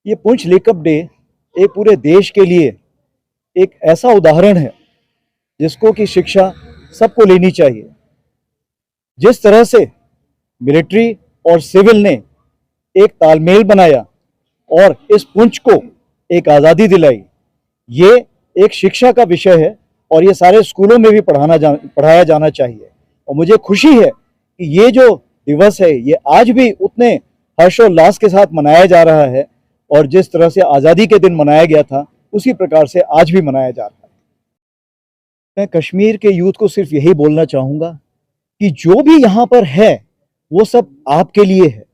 ये पुंछ लेकअप डे एक पूरे देश के लिए एक ऐसा उदाहरण है जिसको कि शिक्षा सबको लेनी चाहिए। जिस तरह से मिलिट्री और सिविल ने एक तालमेल बनाया और इस पुंछ को एक आज़ादी दिलाई, ये एक शिक्षा का विषय है और ये सारे स्कूलों में भी पढ़ाया जाना चाहिए। और मुझे खुशी है कि ये जो दिवस है ये आज भी उतने हर्षोल्लास के साथ मनाया जा रहा है और जिस तरह से आज़ादी के दिन मनाया गया था उसी प्रकार से आज भी मनाया जा रहा है। मैं कश्मीर के यूथ को सिर्फ यही बोलना चाहूँगा कि जो भी यहाँ पर है वो सब आपके लिए है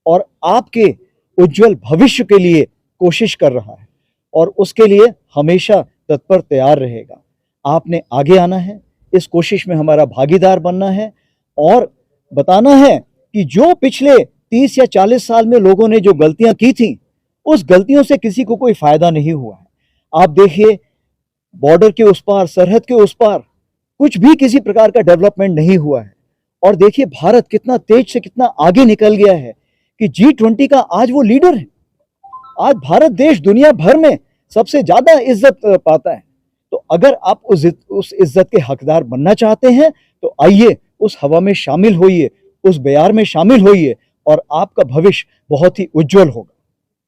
और आपके उज्जवल भविष्य के लिए कोशिश कर रहा है और उसके लिए हमेशा तत्पर तैयार रहेगा। आपने आगे आना है, इस कोशिश में हमारा भागीदार बनना है और बताना है कि जो पिछले 30 या 40 साल में लोगों ने जो गलतियां की थी उस गलतियों से किसी को कोई फायदा नहीं हुआ है। आप देखिए, बॉर्डर के उस पार, सरहद के उस पार कुछ भी किसी प्रकार का डेवलपमेंट नहीं हुआ है। और देखिए भारत कितना तेज से कितना आगे निकल गया है कि G20 का आज वो लीडर है। आज भारत देश दुनिया भर में सबसे ज्यादा इज्जत पाता है। तो अगर आप उस इज्जत के हकदार बनना चाहते हैं तो आइए उस हवा में शामिल होइए, उस बयार में शामिल होइए और आपका भविष्य बहुत ही उज्जवल होगा,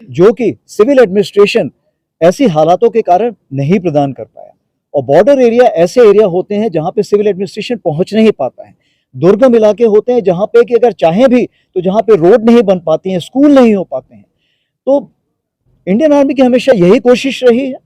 जो कि सिविल एडमिनिस्ट्रेशन ऐसी हालातों के कारण नहीं प्रदान कर पाया। और बॉर्डर एरिया ऐसे एरिया होते हैं जहां पे सिविल एडमिनिस्ट्रेशन पहुंच नहीं पाता है। दुर्गम इलाके होते हैं जहां पे कि अगर चाहें भी तो जहां पे रोड नहीं बन पाती हैं, स्कूल नहीं हो पाते हैं। तो इंडियन आर्मी की हमेशा यही कोशिश रही है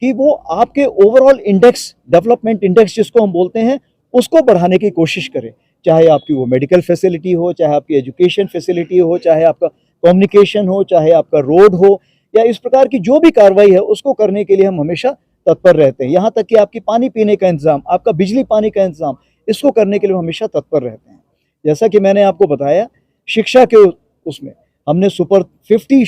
कि वो आपके ओवरऑल इंडेक्स, डेवलपमेंट इंडेक्स जिसको हम बोलते हैं, उसको बढ़ाने की कोशिश करे। चाहे आपकी वो मेडिकल फैसिलिटी हो, चाहे आपकी एजुकेशन फैसिलिटी हो, चाहे आपका कम्युनिकेशन हो, चाहे आपका रोड हो, या इस प्रकार की जो भी कार्रवाई है उसको करने के लिए हम हमेशा तत्पर रहते हैं। यहाँ तक कि आपकी पानी पीने का इंतजाम, आपका बिजली पानी का इंतजाम, इसको करने के लिए हमेशा तत्पर रहते हैं। जैसा कि मैंने आपको बताया, शिक्षा के उसमें हमने सुपर 50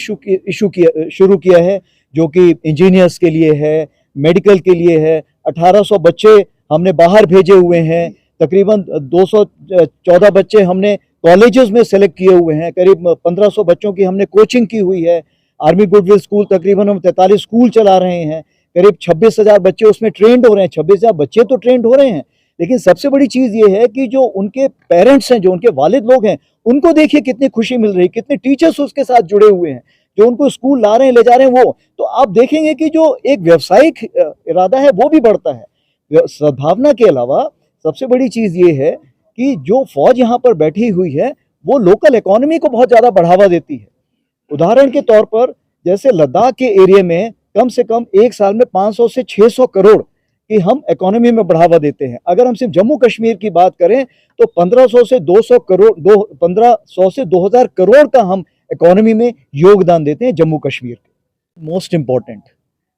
शुरू किया है, जो कि इंजीनियर्स के लिए है, मेडिकल के लिए है। 1800 बच्चे हमने बाहर भेजे हुए हैं, तकरीबन 214 बच्चे हमने कॉलेजेस में सेलेक्ट किए हुए हैं, करीब 1500 बच्चों की हमने कोचिंग की हुई है। आर्मी गुडविल स्कूल तकरीबन हम 43 स्कूल चला रहे हैं, करीब 26,000 बच्चे उसमें ट्रेंड हो रहे हैं। 26,000 बच्चे तो ट्रेंड हो रहे हैं, लेकिन सबसे बड़ी चीज ये है कि जो उनके पेरेंट्स हैं, जो उनके वालिद लोग हैं, उनको देखिए कितनी खुशी मिल रही है, कितने टीचर्स उसके साथ जुड़े हुए हैं, जो उनको स्कूल ला रहे हैं, ले जा रहे हैं। वो तो आप देखेंगे कि जो एक व्यावसायिक इरादा है वो भी बढ़ता है। सद्भावना के अलावा सबसे बड़ी चीज ये है कि जो फौज यहाँ पर बैठी हुई है वो लोकल इकोनॉमी को बहुत ज्यादा बढ़ावा देती है। उदाहरण के तौर पर जैसे लद्दाख के एरिया में कम से कम एक साल में 500 से 600 करोड़ की हम इकोनॉमी में बढ़ावा देते हैं। अगर हम सिर्फ जम्मू कश्मीर की बात करें तो 1500 से 2000 करोड़ का हम इकोनॉमी में योगदान देते हैं जम्मू कश्मीर के। Most important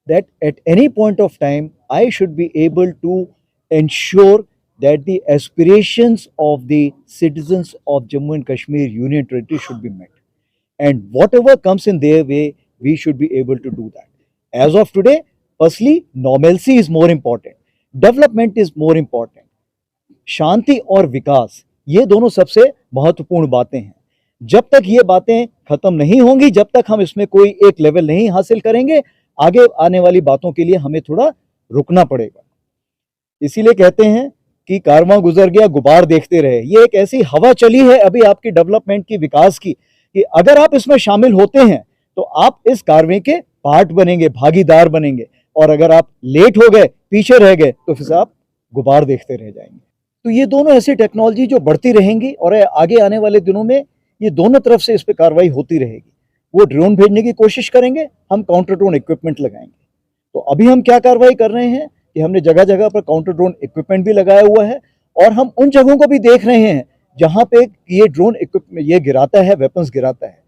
that at any point of time I should be able to ensure that the aspirations of the citizens of Jammu and Kashmir Union Territory should be met, and whatever comes in their way we should be able to do that. As of today, firstly, normalcy is more important, development is more important. शांति और विकास, ये दोनों सबसे महत्वपूर्ण बातें हैं। जब तक ये बातें खत्म नहीं होंगी, जब तक हम इसमें कोई एक लेवल नहीं हासिल करेंगे, आगे आने वाली बातों के लिए हमें थोड़ा रुकना पड़ेगा। इसीलिए कहते हैं कि कारवां गुजर गया गुबार देखते रहे। ये एक ऐसी हवा चली है अभी आपकी डेवलपमेंट की, विकास की, कि अगर आप इसमें शामिल होते हैं तो आप इस कारवें के पार्ट बनेंगे, भागीदार बनेंगे। और अगर आप लेट हो गए, पीछे रह गए, तो फिर आप गुबार देखते रह जाएंगे। तो ये दोनों ऐसी टेक्नोलॉजी जो बढ़ती रहेंगी और आगे आने वाले दिनों में ये दोनों तरफ से इस पर कार्रवाई होती रहेगी। वो ड्रोन भेजने की कोशिश करेंगे, हम काउंटर ड्रोन इक्विपमेंट लगाएंगे। तो अभी हम क्या कार्रवाई कर रहे हैं कि हमने जगह जगह पर काउंटर ड्रोन इक्विपमेंट भी लगाया हुआ है और हम उन जगहों को भी देख रहे हैं जहां पे ये ड्रोन इक्विपमेंट ये गिराता है, वेपन्स गिराता है।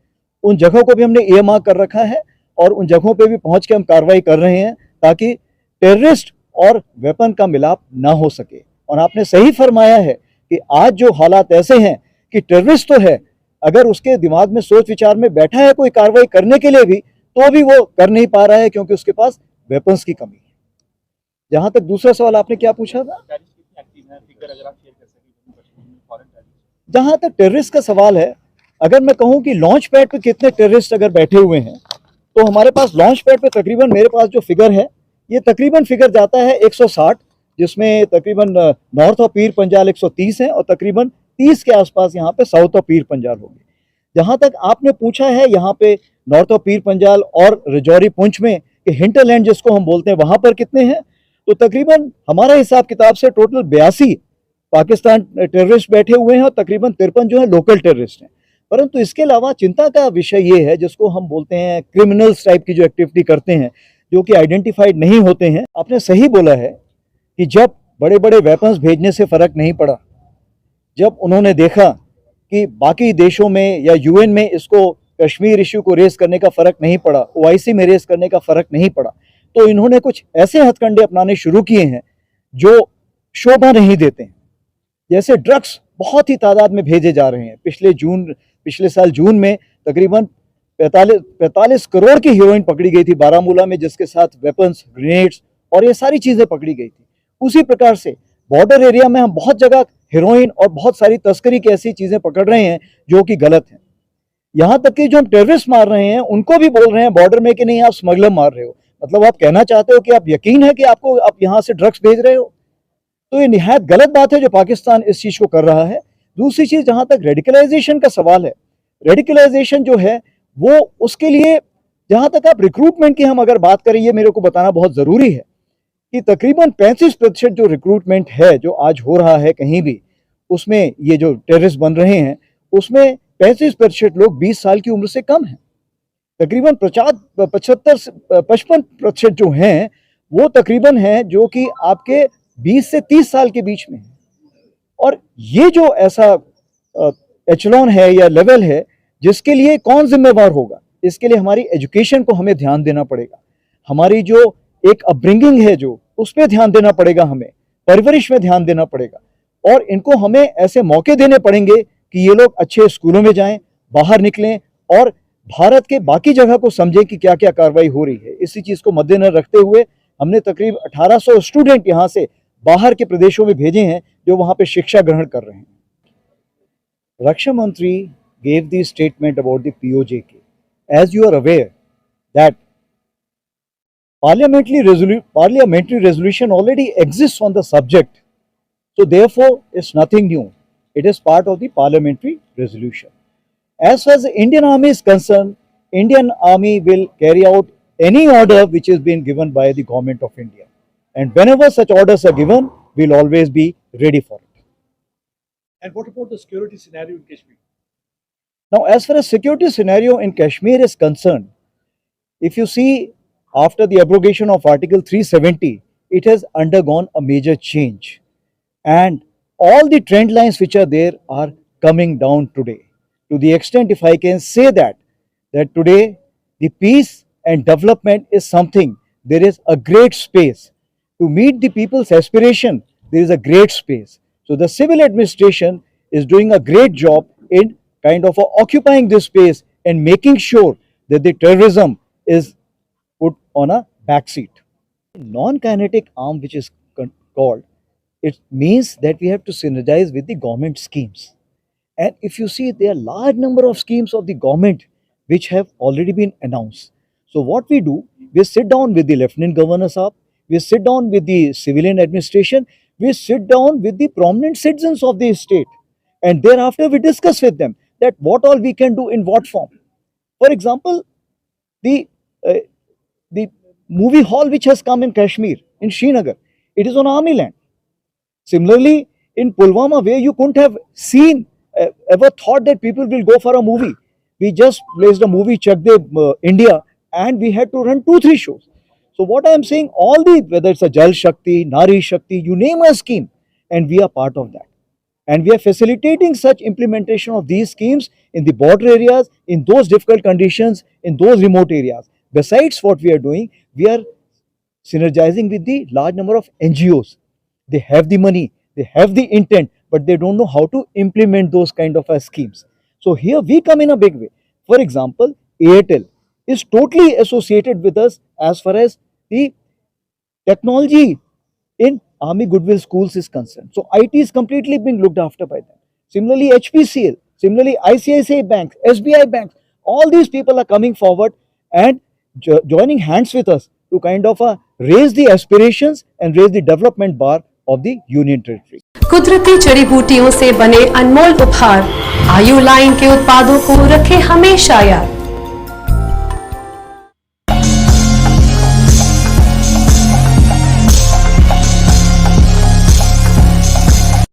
उन जगहों को भी हमने एएमआर कर रखा है और उन जगहों पे भी पहुंच के हम कार्रवाई कर रहे हैं ताकि टेररिस्ट और वेपन का मिलाप ना हो सके। और आपने सही फरमाया है कि आज जो हालात ऐसे हैं कि टेररिस्ट तो है, अगर उसके दिमाग में सोच विचार में बैठा है कोई कार्रवाई करने के लिए भी, तो भी वो कर नहीं पा रहा है क्योंकि उसके पास वेपन्स की कमी है। जहां तक दूसरा सवाल आपने क्या पूछा था, जहां तक टेररिस्ट का सवाल है, अगर मैं कहूं कि लॉन्च पैड पे कितने टेररिस्ट अगर बैठे हुए हैं तो हमारे पास लॉन्च पैड पे तकरीबन मेरे पास जो फिगर है, ये तकरीबन फिगर जाता है 160, जिसमें तकरीबन नॉर्थ ऑफ पीर पंजाल 130 है और तकरीबन 30 के आसपास यहाँ पे साउथ ऑफ पीर पंजाल होगी। जहाँ तक आपने पूछा है यहाँ पे नॉर्थ ऑफ पीर पंजाल और रजौरी पुंछ में हिंटरलैंड जिसको हम बोलते हैं, वहां पर कितने हैं, तो तकरीबन हमारा हिसाब किताब से टोटल 82 पाकिस्तान टेररिस्ट बैठे हुए हैं और तकरीबन 53 जो है लोकल टेररिस्ट हैं। परंतु इसके अलावा चिंता का विषय ये है, जिसको हम बोलते हैं क्रिमिनल्स टाइप की जो एक्टिविटी करते हैं, जो कि आइडेंटिफाइड नहीं होते हैं। आपने सही बोला है कि जब बड़े बड़े वेपन्स भेजने से फर्क नहीं पड़ा, जब उन्होंने देखा कि बाकी देशों में या यूएन में इसको कश्मीर इश्यू को रेस करने का फर्क नहीं पड़ा, ओआईसी में रेस करने का फर्क नहीं पड़ा, तो इन्होंने कुछ ऐसे हथकंडे अपनाने शुरू किए हैं जो शोभा नहीं देते हैं। जैसे ड्रग्स बहुत ही तादाद में भेजे जा रहे हैं। पिछले साल जून में तकरीबन 45 करोड़ की हीरोइन पकड़ी गई थी बारामूला में, जिसके साथ वेपन्स, ग्रेनेड्स और ये सारी चीजें पकड़ी गई थी। उसी प्रकार से बॉर्डर एरिया में हम बहुत जगह हीरोइन और बहुत सारी तस्करी की ऐसी चीजें पकड़ रहे हैं जो कि गलत है। यहाँ तक कि जो हम टेररिस्ट मार रहे हैं उनको भी बोल रहे हैं बॉर्डर में कि नहीं आप स्मगलर मार रहे हो। मतलब आप कहना चाहते हो कि आप यकीन है कि आप यहाँ से ड्रग्स भेज रहे हो। तो ये निहायत गलत बात है जो पाकिस्तान इस चीज को कर रहा है। दूसरी चीज, जहां तक रेडिकलाइजेशन का सवाल है, रेडिकलाइजेशन जो है वो उसके लिए जहां तक आप रिक्रूटमेंट की हम अगर बात करें, ये मेरे को बताना बहुत जरूरी है कि तकरीबन 35% जो रिक्रूटमेंट है जो आज हो रहा है कहीं भी, उसमें ये जो टेररिस्ट बन रहे हैं उसमें 35% लोग 20 साल की उम्र से कम हैं। तकरीबन 55% जो हैं वो तकरीबन हैं जो कि आपके 20 से 30 साल के बीच में है। और ये जो ऐसा एचलॉन है या लेवल है, जिसके लिए कौन जिम्मेवार होगा, इसके लिए हमारी एजुकेशन को हमें ध्यान देना पड़ेगा। हमारी जो एक अपब्रिंगिंग है जो उस पर ध्यान देना पड़ेगा, हमें परवरिश में ध्यान देना पड़ेगा और इनको हमें ऐसे मौके देने पड़ेंगे कि ये लोग अच्छे स्कूलों में जाएं, बाहर निकलें और भारत के बाकी जगह को समझें कि क्या क्या कार्रवाई हो रही है। इसी चीज को मद्देनजर रखते हुए हमने तकरीब 1800 स्टूडेंट यहाँ से बाहर के प्रदेशों में भेजे हैं जो वहां पे शिक्षा ग्रहण कर रहे हैं। रक्षा मंत्री gave the statement about the POJK. As you are aware that parliamentary resolution already exists on the subject, so therefore it's nothing new. It is part of the parliamentary resolution. As far as the Indian Army is concerned, Indian Army will carry out any order which is being given by the government of India, and whenever such orders are given, we'll always be ready for it. And what about the security scenario in Kashmir? Now, as far as security scenario in Kashmir is concerned, if you see after the abrogation of Article 370, it has undergone a major change, and all the trend lines which are there are coming down today. To the extent, if I can say that today the peace and development is something, there is a great space to meet the people's aspiration. There is a great space. So the civil administration is doing a great job in kind of occupying this space and making sure that the terrorism is put on a backseat. Non-kinetic arm, which is called, it means that we have to synergize with the government schemes. And if you see, there are large number of schemes of the government which have already been announced. So what we do, we sit down with the Lieutenant Governor Saab, we sit down with the civilian administration, we sit down with the prominent citizens of the state, and thereafter we discuss with them that what all we can do in what form. For example, the movie hall which has come in Kashmir, in Srinagar, it is on army land. Similarly, in Pulwama, where you couldn't have seen, ever thought that people will go for a movie, we just placed a movie, Chak De India, and we had to run 2-3 shows. So what I am saying, all the, whether it's a Jal Shakti, Nari Shakti, you name a scheme, and we are part of that. And we are facilitating such implementation of these schemes in the border areas, in those difficult conditions, in those remote areas. Besides what we are doing, we are synergizing with the large number of NGOs. They have the money, they have the intent, but they don't know how to implement those kind of schemes. So here we come in a big way. For example, Airtel is totally associated with us as far as the technology in Army Goodwill Schools is concerned. So IT is completely being looked after by them. Similarly, HPCL, similarly ICICI banks, SBI banks, all these people are coming forward and joining hands with us to kind of raise the aspirations and raise the development bar of the Union Territory. कुदरती जड़ी बूटियों से बने अनमोल उपहार आयु line के उत्पादों को रखे हमेशा याद।